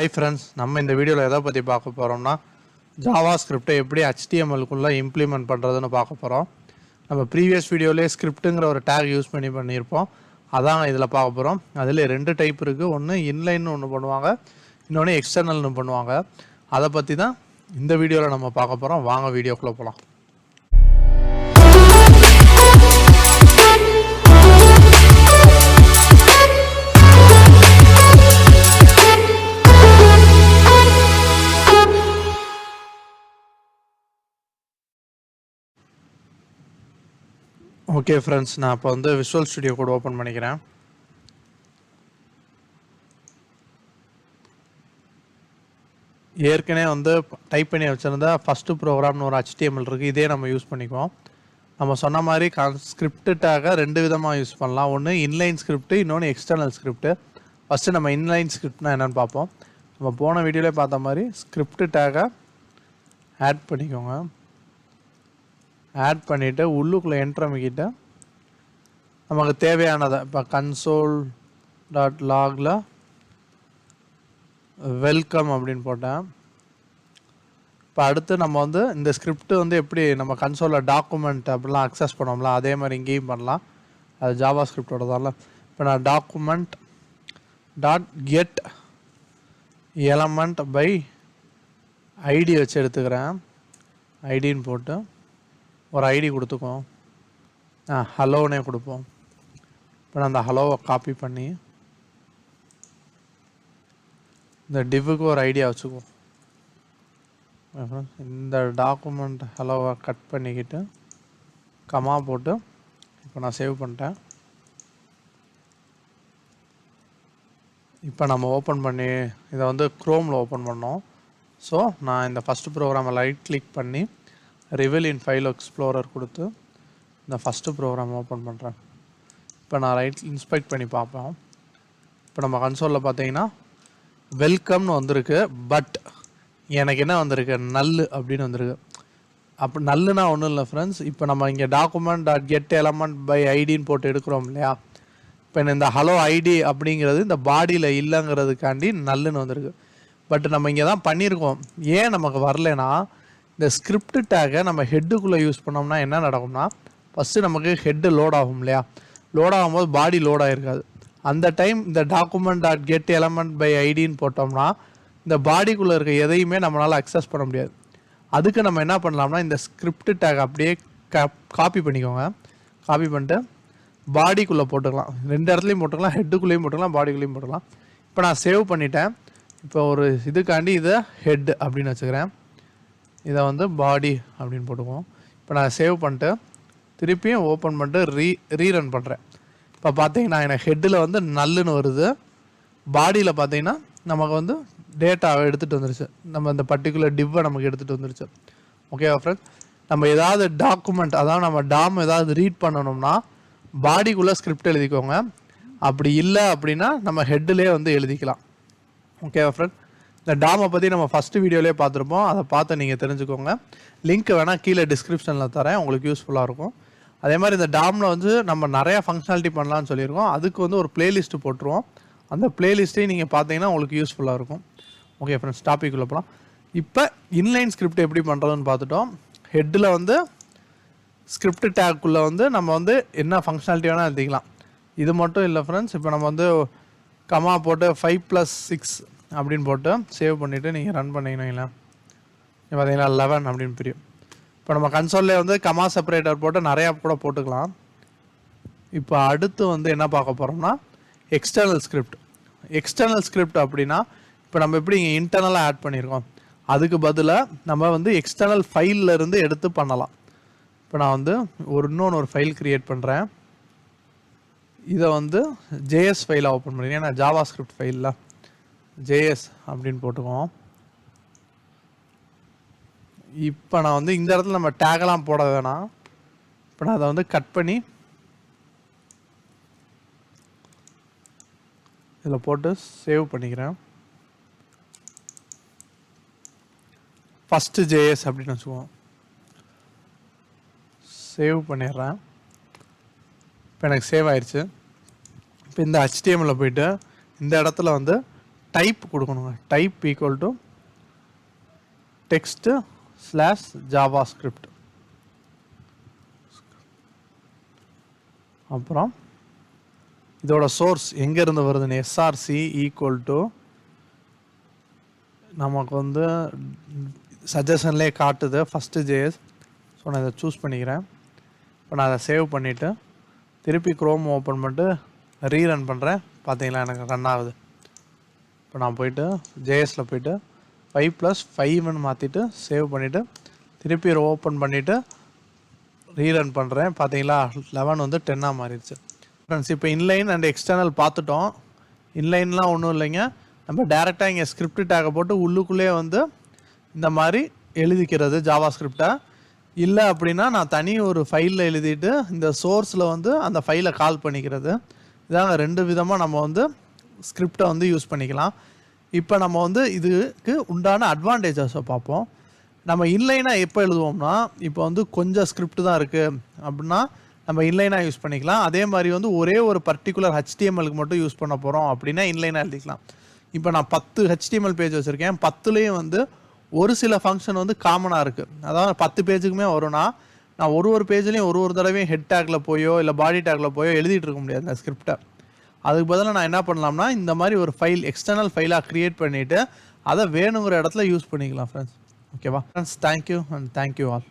Hi friends, நம்ம இந்த வீடியோவில் எதை பற்றி பார்க்க போகிறோம்னா ஜாவாஸ்கிரிப்டை எப்படி HTML-குள்ளே இம்ப்ளிமெண்ட் பண்ணுறதுன்னு பார்க்க போகிறோம். நம்ம ப்ரீவியஸ் வீடியோவிலே ஸ்கிரிப்ட்டுங்கிற ஒரு டேக் யூஸ் பண்ணியிருப்போம். அதான் இதில் பார்க்க போகிறோம். அதில் 2 டைப் இருக்குது. ஒன்று இன்லைன்னு ஒன்று பண்ணுவாங்க, இன்னொன்று எக்ஸ்டர்னல்னு பண்ணுவாங்க. அதை பற்றி தான் இந்த வீடியோவில் நம்ம பார்க்க போகிறோம். வாங்க வீடியோக்குள்ளே போகலாம். ஓகே ஃப்ரெண்ட்ஸ், நான் இப்போ விஷுவல் ஸ்டுடியோ கோட் ஓப்பன் பண்ணிக்கிறேன். ஏற்கனவே டைப் பண்ணி வச்சுருந்தா ஃபஸ்ட்டு ப்ரோக்ராம்னு ஒரு HTML இருக்குது. இதே நம்ம யூஸ் பண்ணிக்குவோம். நம்ம சொன்ன மாதிரி ஸ்கிரிப்டாக 2 விதமாக யூஸ் பண்ணலாம். ஒன்று இன்லைன் ஸ்கிரிப்ட், இன்னொன்று எக்ஸ்டர்னல் ஸ்கிரிப்ட். ஃபஸ்ட்டு நம்ம இன்லைன் ஸ்கிரிப்ட்னா என்னென்னு பார்ப்போம். நம்ம போன வீடியோவிலே பார்த்த மாதிரி ஸ்கிரிப்ட் டேகை ஆட் பண்ணிக்கோங்க. ஆட் பண்ணிவிட்டு உள்ளுக்குள்ளே என்ட்ரு அமைக்கிட்டு நமக்கு தேவையானதை இப்போ console.logல வெல்கம் அப்படின்னு போட்டேன். இப்போ அடுத்து நம்ம இந்த ஸ்கிரிப்ட் எப்படி நம்ம கன்சோலில் டாக்குமெண்ட் அப்படிலாம் அக்சஸ் பண்ணோம்ல, அதே மாதிரி இங்கேயும் பண்ணலாம். அது ஜாவா ஸ்கிரிப்டோட தான். இப்போ நான் document dot get element by ID வச்சு எடுத்துக்கிறேன். ஐடின்னு போட்டு ஒரு ஐடி கொடுத்துக்குவோம். ஹலோனே கொடுப்போம். இப்போ நான் அந்த ஹலோவை காப்பி பண்ணி இந்த டிவ்வுக்கு ஒரு ஐடியா வச்சுக்குவோம். இந்த டாக்குமெண்ட் ஹலோவை கட் பண்ணிக்கிட்டு கமா போட்டு இப்போ நான் சேவ் பண்ணிட்டேன். இப்போ நம்ம ஓப்பன் பண்ணி இதை க்ரோமில் ஓப்பன் பண்ணோம். ஸோ நான் இந்த ஃபஸ்ட்டு ப்ரோக்ராமை ரைட் கிளிக் பண்ணி ரிவீல் இன் ஃபைல் எக்ஸ்ப்ளோரர் கொடுத்து இந்த ஃபஸ்ட்டு ப்ரோக்ராம் ஓப்பன் பண்ணுறேன். இப்போ நான் இன்ஸ்பெக்ட் பண்ணி பார்ப்போம். இப்போ நம்ம கன்சோலில் பார்த்தீங்கன்னா வெல்கம்னு வந்திருக்கு. பட் எனக்கு என்ன வந்திருக்கு, நல்லு அப்படின்னு வந்திருக்கு. அப்போ நல்லுனா ஒன்றும் இல்லை ஃப்ரெண்ட்ஸ். இப்போ நம்ம இங்கே document dot get element by ஐடின்னு போட்டு எடுக்கிறோம் இல்லையா. இப்போ இந்த ஹலோ ஐடி அப்படிங்கிறது இந்த பாடியில் இல்லைங்கிறதுக்காண்டி நல்லுன்னு வந்திருக்கு. பட் நம்ம இங்கே தான் பண்ணியிருக்கோம். ஏன் நமக்கு வரலைன்னா, இந்த ஸ்கிரிப்ட் டேக்கை நம்ம ஹெட்டுக்குள்ளே யூஸ் பண்ணோம்னா என்ன நடக்கும்னா, ஃபஸ்ட்டு நமக்கு ஹெட்டு லோட் ஆகும் இல்லையா. லோட் ஆகும்போது பாடி லோட் ஆகிருக்காது. அந்த டைம் இந்த document dot get element by ஐடின்னு போட்டோம்னா இந்த பாடிக்குள்ளே இருக்க எதையுமே நம்மளால் அக்சஸ் பண்ண முடியாது. அதுக்கு நம்ம என்ன பண்ணலாம்னா, இந்த ஸ்கிரிப்ட் டேக் அப்படியே காப்பி பண்ணிக்கோங்க. காப்பி பண்ணிட்டு பாடிக்குள்ளே போட்டுக்கலாம். 2 இடத்துலையும் போட்டுக்கலாம், ஹெட்டுக்குள்ளேயும் போட்டுக்கலாம், பாடிக்குள்ளேயும் போட்டுக்கலாம். இப்போ நான் சேவ் பண்ணிட்டேன். இப்போ ஒரு இதுக்காண்டி இதை ஹெட் அப்படின்னு வச்சுக்கிறேன். இதை பாடி அப்படின்னு போட்டுக்குவோம். இப்போ நான் சேவ் பண்ணிட்டு திருப்பியும் ஓப்பன் பண்ணிட்டு ரீரன் பண்ணுறேன். இப்போ பார்த்தீங்கன்னா எனக்கு ஹெட்டில் நல்லுன்னு வருது. பாடியில் பார்த்தீங்கன்னா நமக்கு டேட்டாவை எடுத்துகிட்டு வந்துருச்சு. நம்ம இந்த பர்டிகுலர் டிவ்வை நமக்கு எடுத்துகிட்டு வந்துருச்சு. ஓகேவா ஃப்ரெண்ட்ஸ். நம்ம ஏதாவது டாக்குமெண்ட், அதாவது நம்ம டாம் ஏதாவது ரீட் பண்ணணும்னா பாடிக்குள்ளே ஸ்கிரிப்ட் எழுதிக்கோங்க. அப்படி இல்லை அப்படின்னா நம்ம ஹெட்டிலே எழுதிக்கலாம். ஓகேவா ஃப்ரெண்ட். இந்த டாமை பற்றி நம்ம ஃபஸ்ட்டு வீடியோலேயே பார்த்துருப்போம். அதை பார்த்து நீங்கள் தெரிஞ்சுக்கோங்க. லிங்க் வேணால் கீழே டிஸ்கிரிப்ஷனில் தரேன், உங்களுக்கு யூஸ்ஃபுல்லாக இருக்கும். அதே மாதிரி இந்த டாமில் நம்ம நிறையா ஃபங்க்ஷனாலிட்டி பண்ணலான்னு சொல்லியிருக்கோம். அதுக்கு ஒரு பிளேலிஸ்ட்டு போட்டுருவோம். அந்த பிளேலிஸ்ட்டையும் நீங்கள் பார்த்தீங்கன்னா உங்களுக்கு யூஸ்ஃபுல்லாக இருக்கும். ஓகே ஃப்ரெண்ட்ஸ், டாபிக்குள்ளே போகலாம். இப்போ இன்லைன் ஸ்கிரிப்ட் எப்படி பண்ணுறதுன்னு பார்த்துட்டோம். ஹெட்டில் ஸ்கிரிப்ட் டேக்குள்ளே நம்ம என்ன ஃபங்க்ஷனாலிட்டி வேணால் எழுதிக்கலாம். இது மட்டும் இல்லை ஃப்ரெண்ட்ஸ். இப்போ நம்ம கமா போட்டு 5+6 அப்படின்னு போட்டு சேவ் பண்ணிவிட்டு நீங்கள் ரன் பண்ணிங்கன்னா பார்த்தீங்கன்னா 11 அப்படின்னு பிரியும். இப்போ நம்ம கன்சோல்லே கமா செப்பரேட்டர் போட்டு நிறையா கூட போட்டுக்கலாம். இப்போ அடுத்து என்ன பார்க்க போகிறோம்னா எக்ஸ்டர்னல் ஸ்கிரிப்ட். எக்ஸ்டர்னல் ஸ்கிரிப்ட் அப்படின்னா இப்போ நம்ம எப்படி இங்கே இன்டர்னலாக ஆட் பண்ணியிருக்கோம், அதுக்கு பதிலாக நம்ம எக்ஸ்டர்னல் ஃபைலில் இருந்து எடுத்து பண்ணலாம். இப்போ நான் இன்னொன்று ஒரு ஃபைல் க்ரியேட் பண்ணுறேன். இதை ஜேஎஸ் ஃபைலாக ஓப்பன் பண்ணிக்கிறேன். ஏன்னா ஜாவா ஸ்கிரிப்ட் ஃபைலில் ஜேஎஸ் அப்படின்னு போட்டுக்குவோம். இப்போ நான் இந்த இடத்துல நம்ம டேகெல்லாம் போட வேணாம். இப்போ நான் அதை கட் பண்ணி இதில் போட்டு சேவ் பண்ணிக்கிறேன். ஃபஸ்ட்டு ஜேஎஸ் அப்படின்னு வச்சுக்குவோம். சேவ் பண்ணிடுறேன். இப்போ எனக்கு சேவ் ஆயிடுச்சு. இப்போ இந்த HTML போயிட்டு இந்த இடத்துல டைப் கொடுக்கணுங்க. Type equal to text/javascript. அப்புறம் இதோட சோர்ஸ் எங்கேருந்து வருதுன்னு src ஈக்குவல் டு நமக்கு வந்து சஜஷன்லேயே காட்டுது ஃபஸ்ட்டு JS. ஸோ நான் இதை சூஸ் பண்ணிக்கிறேன். இப்போ நான் அதை சேவ் பண்ணிவிட்டு திருப்பி க்ரோம் ஓப்பன் பண்ணிட்டு ரீரன் பண்ணுறேன். பார்த்தீங்களா எனக்கு ரன் ஆகுது. இப்போ நான் போயிட்டு ஜேஎஸில் போயிட்டு 5+5ன்னு மாற்றிட்டு சேவ் பண்ணிவிட்டு திருப்பி ஓப்பன் பண்ணிவிட்டு ரீரன் பண்ணுறேன். பார்த்தீங்களா 11 வந்து 10ஆக மாறிடுச்சு. ஃப்ரெண்ட்ஸ் இப்போ இன்லைன் அண்ட் எக்ஸ்டர்னல் பார்த்துட்டோம். இன்லைன்லாம் ஒன்றும் இல்லைங்க, நம்ம டேரெக்டாக இங்கே ஸ்கிரிப்ட் டேக்கை போட்டு உள்ளுக்குள்ளே வந்து இந்த மாதிரி எழுதிக்கிறது ஜாவாஸ்கிரிப்டை. இல்லை அப்படின்னா நான் தனி ஒரு ஃபைலில் எழுதிட்டு இந்த சோர்ஸில் வந்து அந்த ஃபைலை கால் பண்ணிக்கிறது. இதாங்க 2 விதமாக நம்ம வந்து ஸ்கிரிப்டை வந்து யூஸ் பண்ணிக்கலாம். இப்போ நம்ம வந்து இதுக்கு உண்டான அட்வான்டேஜஸை பார்ப்போம். நம்ம இன்லைனாக எப்போ எழுதுவோம்னா, இப்போ வந்து கொஞ்சம் ஸ்கிரிப்ட் தான் இருக்குது அப்படின்னா நம்ம இன்லைனாக யூஸ் பண்ணிக்கலாம். அதே மாதிரி வந்து ஒரே ஒரு பர்டிகுலர் HTMLக்கு மட்டும் யூஸ் பண்ண போகிறோம் அப்படின்னா இன்லைனாக எழுதிக்கலாம். இப்போ நான் 10 HTML பேஜ் வச்சுருக்கேன். 10லேயும் வந்து ஒரு சில ஃபங்க்ஷன் வந்து காமனாக இருக்குது. அதாவது 10 பேஜுக்குமே வரும்னா நான் ஒரு பேஜ்லேயும் ஒரு தடவையும் ஹெட் டேக்கில் போயோ இல்லை பாடி டேக்கில் போயோ எழுதிட்டு இருக்க முடியாது இந்த ஸ்கிரிப்டை. அதுக்கு பதிலாக நான் என்ன பண்ணலாம்னா இந்த மாதிரி ஒரு ஃபைல் எக்ஸ்டர்னல் ஃபைலாக க்ரியேட் பண்ணிவிட்டு அதை வேணுங்கிற இடத்துல யூஸ் பண்ணிக்கலாம் ஃப்ரெண்ட்ஸ். ஓகேவா friends, thank you and thank you all.